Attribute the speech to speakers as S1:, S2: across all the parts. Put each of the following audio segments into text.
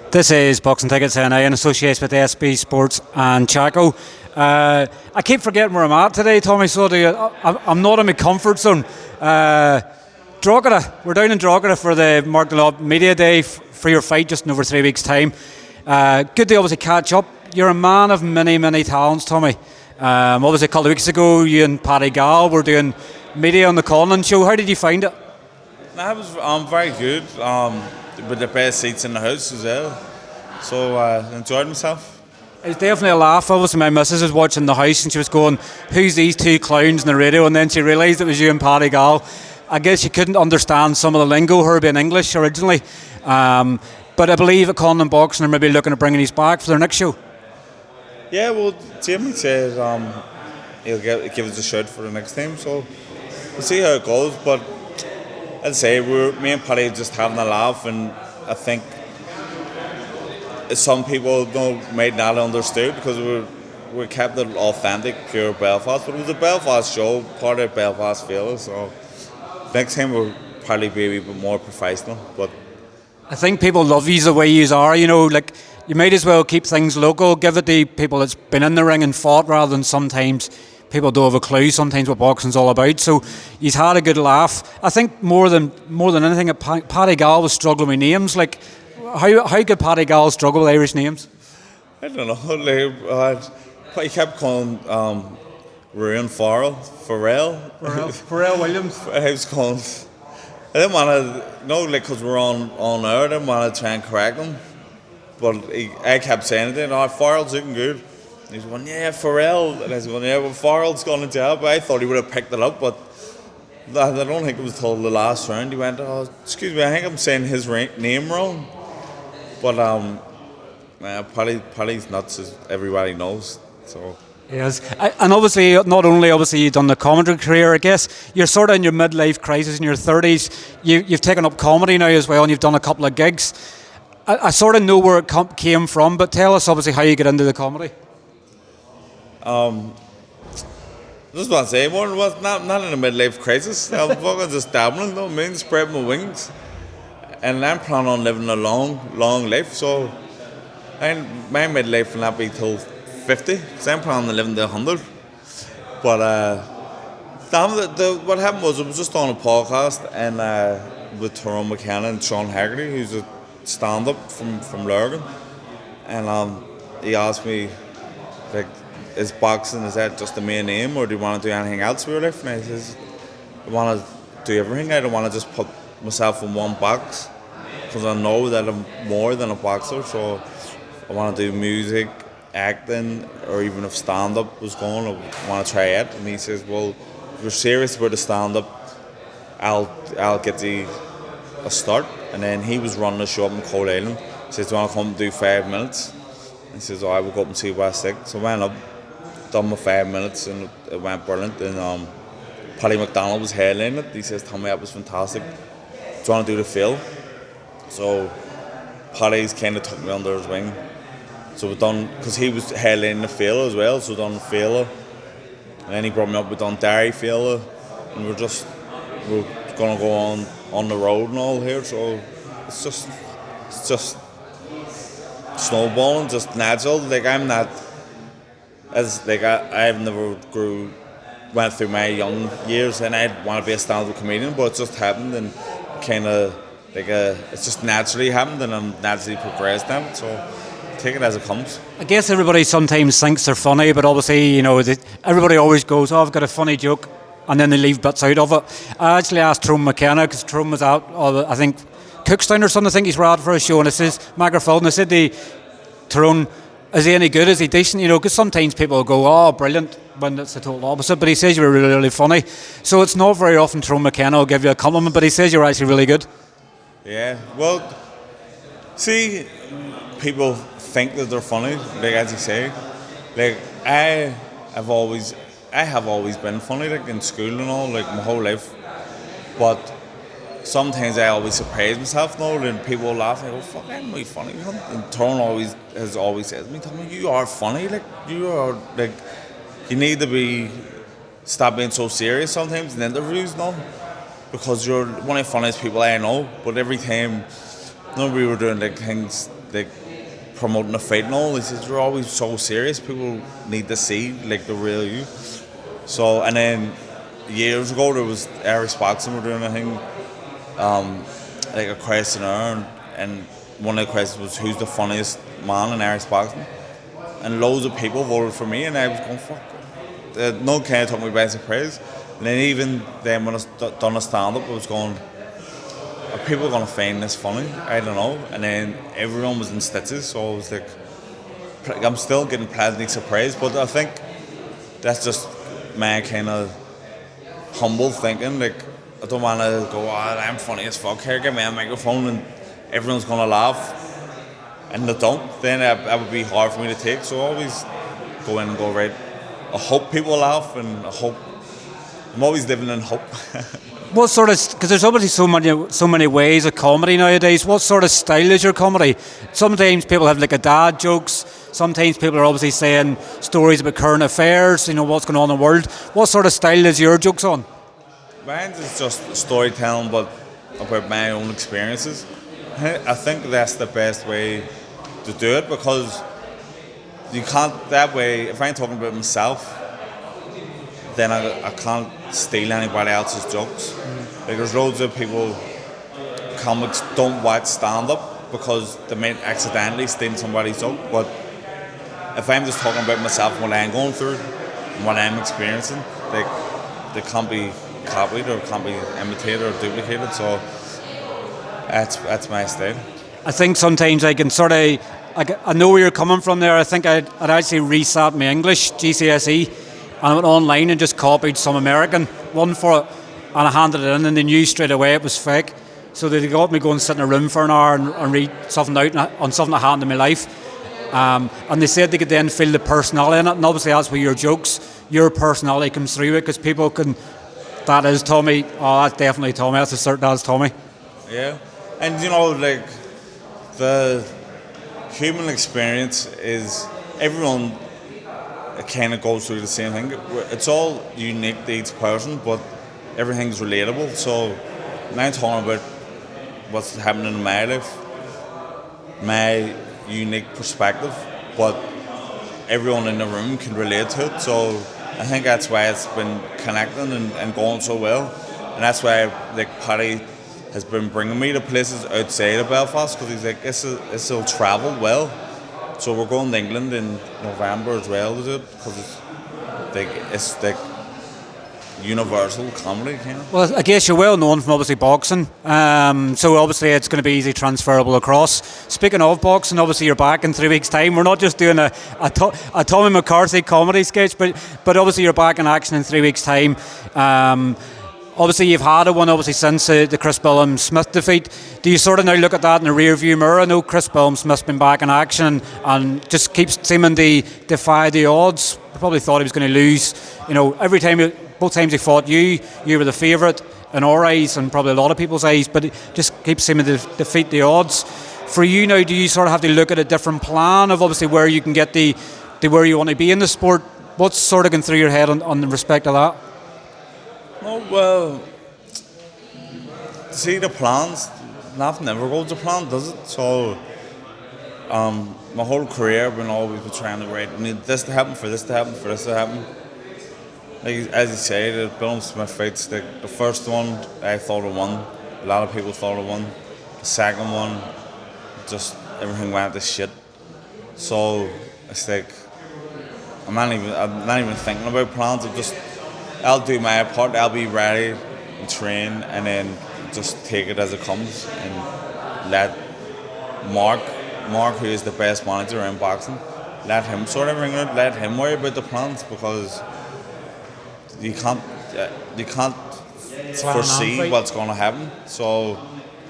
S1: This is Boxing Tickets NI in association with SB Sports and Chaco. I keep forgetting where I'm at today, Tommy, so I'm not in my comfort zone. Drogheda, we're down in Drogheda for the Mark Dunlop Media Day for your fight just in over 3 weeks' time. Good to obviously catch up. You're a man of many, many talents, Tommy. Obviously a couple of weeks ago, you and Paddy Gall were doing media on the Conlon show. How did you find it?
S2: It was very good, with the best seats in the house as well. So enjoyed myself.
S1: It's definitely a laugh. Obviously my missus was watching the house and she was going, who's these two clowns on the radio? And then she realised it was you and Paddy Gall. I guess you couldn't understand some of the lingo, her being English originally. But I believe at Conlon Boxing are maybe looking at bringing these back for their next show.
S2: Yeah, well, Jamie said he'll give us a shout for the next time. So we'll see how it goes. But I'd say me and Paddy just having a laugh, and I think some people might not understood because we kept it authentic, pure Belfast. But it was a Belfast show, part of Belfast feel. So next time we'll probably be a wee bit more professional. But
S1: I think people love you the way you are. You know, like you might as well keep things local, give it to people that's been in the ring and fought, rather than sometimes people don't have a clue sometimes what boxing's all about. So he's had a good laugh. I think more than anything, Paddy Gall was struggling with names. Like, how could Paddy Gall struggle with Irish names?
S2: I don't know. He kept calling Ruan Pharrell
S1: Williams.
S2: I was calling. I didn't want to, because we're on air, I didn't want to try and correct him. But I kept saying it, Farrell's looking good. And he's going, yeah, Pharrell. And I was going, yeah, well, Farrell's gone into jail. But I thought he would have picked it up, but I don't think it was till the last round. He went, oh, excuse me, I think I'm saying his name wrong. But Paddy's nuts, as everybody knows. So.
S1: Yes, and obviously, not only you've done the commentary career, I guess you're sort of in your midlife crisis in your 30s. You've taken up comedy now as well, and you've done a couple of gigs. I sort of know where it came from, but tell us obviously how you get into the comedy.
S2: Just want to say, one was not in a midlife crisis. I'm fucking just dabbling, spread my wings, and I'm planning on living a long life. So, my midlife will not be till 50, because I'm planning on living to 100. But what happened was, I was just on a podcast and with Tyrone McKenna and Sean Haggerty, who's a stand-up from Lurgan, and he asked me, like, is boxing, is that just the main aim, or do you want to do anything else with your life? And I says, I want to do everything. I don't want to just put myself in one box, because I know that I'm more than a boxer. So I want to do music, acting, or even if stand-up was going, I want to try it. And he says, well, if you're serious about the stand-up, I'll get you a start. And then he was running a show up in Coal Island. He says, do you want to come and do 5 minutes? He says, I will go up and see West 6. So I went up, done my 5 minutes, and it went brilliant. And Paddy McDonald was headlining it. He says, Tommy, that was fantastic. Do you want to do the fill? So Paddy's kind of took me under his wing. So we done, because he was headlining the fill as well, so we done the fill. And then he brought me up, we done Derry fill. And we're going to go on the road and all here. So it's just snowballing, just natural. Like, I'm not, I've never went through my young years and I'd want to be a stand-up comedian, but it just happened, and kind of it's just naturally happened, and I'm naturally progressed now. So take it as it comes.
S1: I guess everybody sometimes thinks they're funny, but obviously, everybody always goes, oh, I've got a funny joke, and then they leave bits out of it. I actually asked Tyrone McKenna, because Tyrone was out, I think Cookstown or something, I think he's out for a show, and I says, microphone, and I said to Tyrone, is he any good? Is he decent? Because sometimes people go, oh, brilliant, when it's the total opposite. But he says you were really, really funny. So it's not very often Tyrone McKenna will give you a compliment, but he says you're actually really good.
S2: Yeah, well, see, people think that they're funny, like as you say. Like, I have always been funny, like in school and all, like my whole life. But sometimes I always surprise myself now, and people laugh and I go, fuck, I'm really funny. And Tyrone has always said to me, Tommy, you are funny, like, you are, like, you need to stop being so serious sometimes in interviews now, because you're one of the funniest people I know. But every time, we were doing like things like promoting the fight and all. He says you're always so serious. People need to see like the real you. So and then years ago there was Irish boxing were doing a thing, like a questionnaire, and one of the questions was who's the funniest man in Irish boxing, and loads of people voted for me, and I was going fuck. No kind of took me by surprise. And then even then when I done a stand up, I was going, are people gonna find this funny? I don't know. And then everyone was in stitches, so I was like, I'm still getting pleasantly surprised. But I think that's just my kind of humble thinking. Like I don't want to go, I'm funny as fuck. Here, give me a microphone and everyone's gonna laugh. And they don't. Then that would be hard for me to take. So I always go in and go, right, I hope people laugh, and I'm always living in hope.
S1: What sort of, because there's obviously so many ways of comedy nowadays. What sort of style is your comedy? Sometimes people have like a dad jokes. Sometimes people are obviously saying stories about current affairs, what's going on in the world. What sort of style is your jokes on?
S2: Mine is just storytelling, but about my own experiences. I think that's the best way to do it, because you can't, that way, if I'm talking about myself, then I can't steal anybody else's jokes. Like there's loads of people, comics don't watch stand-up because they might accidentally steal somebody's joke, but if I'm just talking about myself and what I'm going through and what I'm experiencing, like they can't be copied or can't be imitated or duplicated, so that's my style.
S1: I think sometimes I can sort of, I know where you're coming from there. I think I'd actually resat my English GCSE, and I went online and just copied some American one for it, and I handed it in, and they knew straight away it was fake. So they got me go and sit in a room for an hour and read something out on something that happened in my life. And they said they could then feel the personality in it, and obviously that's where your jokes, your personality comes through it, because people can, that is Tommy, that's definitely Tommy, that's Tommy.
S2: Yeah, and like the human experience is, everyone kind of goes through the same thing. It's all unique to each person, but everything's relatable. So when I'm talking about what's happening in my life, my unique perspective, but everyone in the room can relate to it. So I think that's why it's been connecting and going so well, and that's why like Paddy has been bringing me to places outside of Belfast, because he's like, this'll travel well. So we're going to England in November as well to do it, because it's like universal comedy kind of.
S1: Well, I guess you're well known from obviously boxing, so obviously it's going to be easily transferable across. Speaking of boxing, obviously you're back in 3 weeks' time. We're not just doing a Tommy McCarthy comedy sketch, but obviously you're back in action in 3 weeks' time. Obviously you've had one obviously since the Chris Billum-Smith defeat. Do you sort of now look at that in the rear view mirror? I know Chris Billum-Smith's been back in action and just keeps seeming to defy the odds. I probably thought he was going to lose. Every time, both times he fought you were the favourite in our eyes and probably a lot of people's eyes, but it just keeps seeming to defeat the odds. For you now, do you sort of have to look at a different plan of obviously where you can get to where you want to be in the sport? What's sort of going through your head on the respect of that?
S2: Oh, well, see, the plans, nothing ever goes to plan, does it? So, my whole career, I've been always trying to write, I need this to happen, for this to happen, for this to happen. Like, as you say, the Billum-Smith fights, the first one, I thought I won. A lot of people thought I won. The second one, just everything went to shit. So, it's like, I'm not even thinking about plans. I'll do my part, I'll be ready and train, and then just take it as it comes, and let Mark, who is the best manager in boxing, let him sort everything out, let him worry about the plans, because you can't foresee what's going to happen. So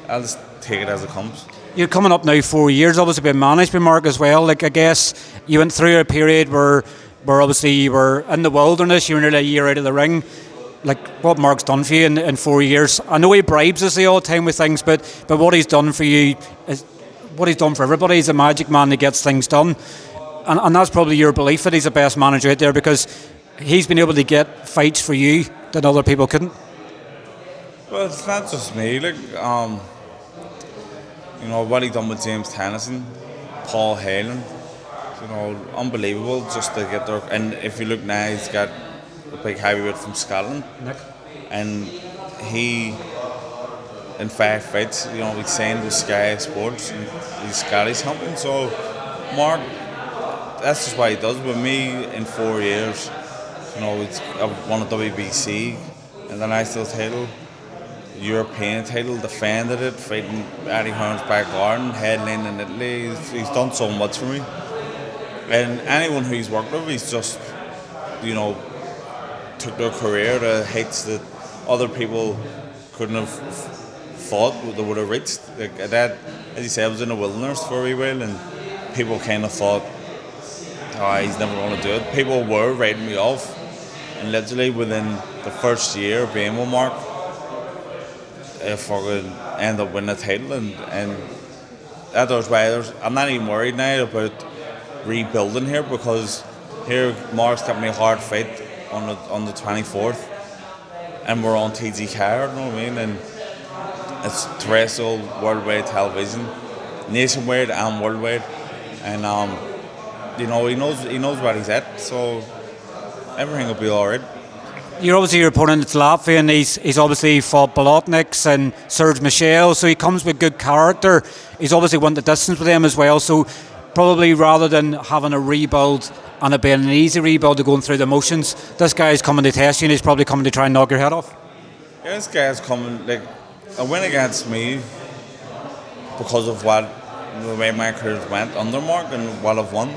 S2: I'll just take it as it comes.
S1: You're coming up now 4 years, obviously been managed by Mark as well. Like, I guess you went through a period where obviously you were in the wilderness, you were nearly a year out of the ring. Like, what Mark's done for you in 4 years. I know he bribes us all the time with things, but what he's done for you, is what he's done for everybody. He's a magic man that gets things done. And that's probably your belief that he's the best manager out there, because he's been able to get fights for you that other people couldn't.
S2: Well, it's not just me. Like, what he done with James Tennyson, Paul Halen. Unbelievable just to get there. And if you look now, he's got a big heavyweight from Scotland,
S1: Nick.
S2: and he, in 5 fights, he's signed with SB Sports, and he's Scottish champion. So, Mark, that's just what he does. With me, in 4 years, I've won a WBC, international title, European title, defended it, fighting Eddie Hearn's back garden, headline in Italy. He's done so much for me. And anyone who he's worked with, he's just, took their career to heights that other people couldn't have thought they would have reached. Like that, as you said, I was in the wilderness for a wee while, and people kind of thought, he's never going to do it. People were writing me off, and literally within the first year of being with Mark, if I could end up winning the title, and that's why I'm not even worried now about rebuilding here, because here Mark's got me a hard fight on the 24th, and we're on TG Car, you know what I mean? And it's terrestrial, worldwide television, nationwide and worldwide, and he knows where he's at, so everything will be alright.
S1: You're obviously your opponent, it's Latvian. He's obviously fought Bolotniks and Serge Michel, so he comes with good character. He's obviously won the distance with him as well, so probably rather than having a rebuild and it being an easy rebuild to going through the motions, this guy's coming to test you, and he's probably coming to try and knock your head off.
S2: Yeah, this guy's coming, like, a win against me because of the way my career went under Mark and what I've won.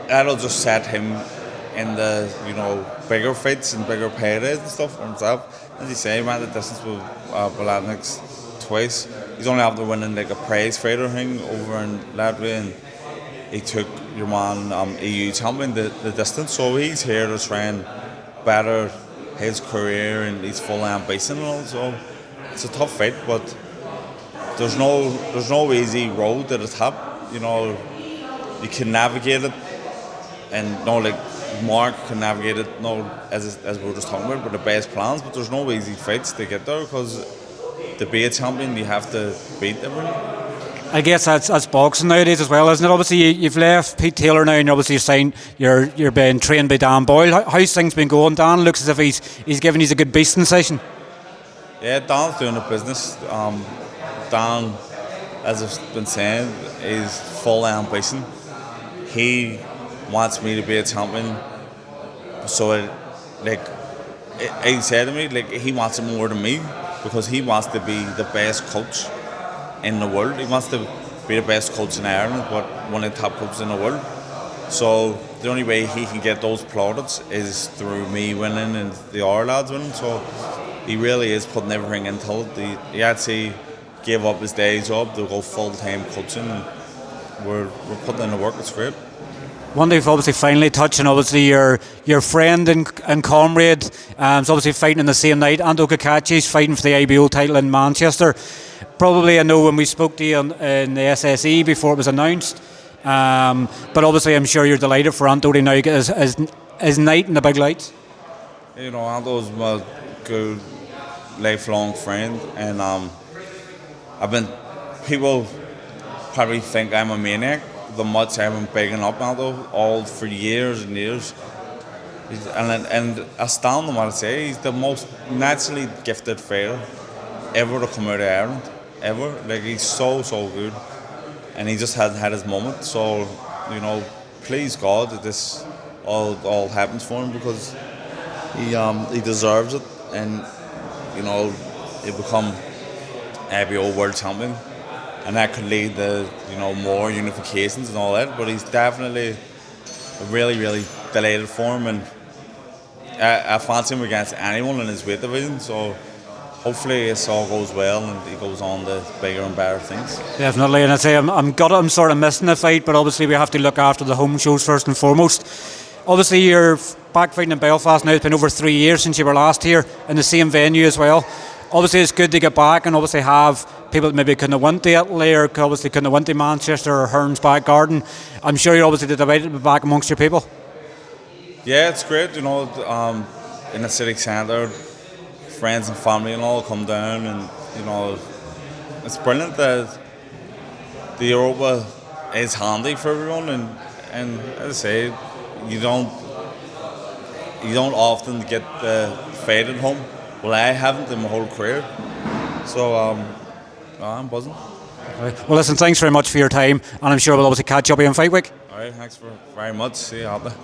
S2: That'll just set him in the, bigger fights and bigger paydays and stuff for himself. As you say, he went the distance with Bolotniks twice. He's only after winning like a prize fighter thing over in Latvia, and he took your man EU champion the distance. So he's here to try and better his career, and he's full ambition and all. So it's a tough fight, but there's no easy road to the top. You can navigate it, and like Mark can navigate it. As we were just talking about, with the best plans, but there's no easy fights to get there, because to be a champion, you have to beat everyone.
S1: I guess that's boxing nowadays as well, isn't it? Obviously, you've left Pete Taylor now, and obviously you're being trained by Dan Boyle. How's things been going? Dan looks as if he's giving you a good beasting session.
S2: Yeah, Dan's doing the business. Dan, as I've been saying, is full ambition. He wants me to be a champion. So, he said to me, he wants it more than me, because he wants to be the best coach in the world. He wants to be the best coach in Ireland, but one of the top coaches in the world. So the only way he can get those plaudits is through me winning and the other lads winning. So he really is putting everything into it. He actually gave up his day job to go full-time coaching, and we're putting in the work. It's great.
S1: One day, obviously, finally touching, obviously, your friend and comrade, is obviously fighting in the same night. Ando Kakachi's fighting for the IBO title in Manchester. Probably, I know when we spoke to you in the SSE before it was announced, but obviously, I'm sure you're delighted for Ando to now get his night in the big lights.
S2: Ando's my good lifelong friend, and people probably think I'm a maniac. The much I've been bigging up Aldo all for years and years, and astounding what I say, he's the most naturally gifted fighter ever to come out of Ireland, ever. He's so good, and he just hasn't had his moment. So please God that this all happens for him, because he deserves it, and he'll become IBO world champion. And that could lead to, more unifications and all that. But he's definitely really, really delighted for him. And I fancy him against anyone in his weight division. So hopefully this all goes well and he goes on to bigger and better things.
S1: Definitely. And I say I'm sort of missing the fight, but obviously we have to look after the home shows first and foremost. Obviously you're back fighting in Belfast now. It's been over 3 years since you were last here in the same venue as well. Obviously it's good to get back and obviously have people that maybe couldn't have went to Italy or obviously couldn't have went to Manchester or Hearn's back garden. I'm sure you're obviously delighted to be back amongst your people.
S2: Yeah, it's great, in the city centre, friends and family and all come down, and it's brilliant that the Europa is handy for everyone, and as I say, you don't often get the fade at home. Well, I haven't in my whole career, so I'm buzzing.
S1: Right. Well, listen, thanks very much for your time, and I'm sure we'll obviously catch up here in Fight Week.
S2: All right, thanks very much. See you out there.